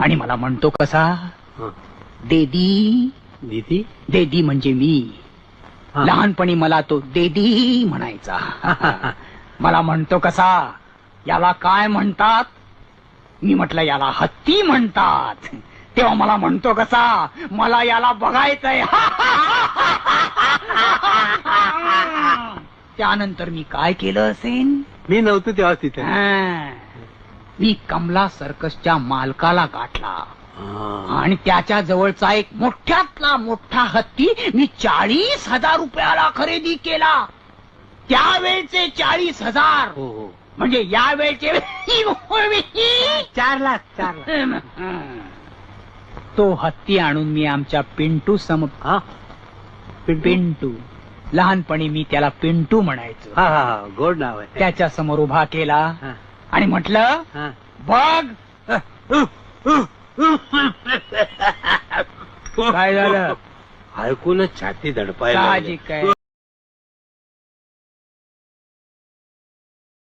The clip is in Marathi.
आणि मला म्हणतो कसा, हा. देदी. दीदी देदी म्हणजे मी. हा. लहानपणी मला तो देदी म्हणायचा. मला म्हणतो कसा, याला काय म्हणतात? मी म्हटलं याला हत्ती म्हणतात. तेव्हा मला म्हणतो कसा, मला याला बघायचंय. त्यानंतर मी काय केलं असेल? मी नव्हतो तेव्हा तिथे. मी कमला सर्कसच्या मालकाला गाठला हा. आणि त्याच्या जवळचा एक मोठ्यातला मोठा हत्ती मी 40,000 रुपयाला खरेदी केला. त्यावेळचे 40,000 हो हो. म्हणजे यावेळचे 4 लाख. तो हत्ती आणून मी आमच्या पिंटू हा. पिंटू, लहानपणी मी त्याला पिंटू म्हणायचो, हा हा हा. गोड नाव आहे. त्याच्या समोर उभा केला हा. आणि म्हटलं, हा. बघ. काय झालं? ऐकूनच छाती धडपायला लागली. साहजिक आहे.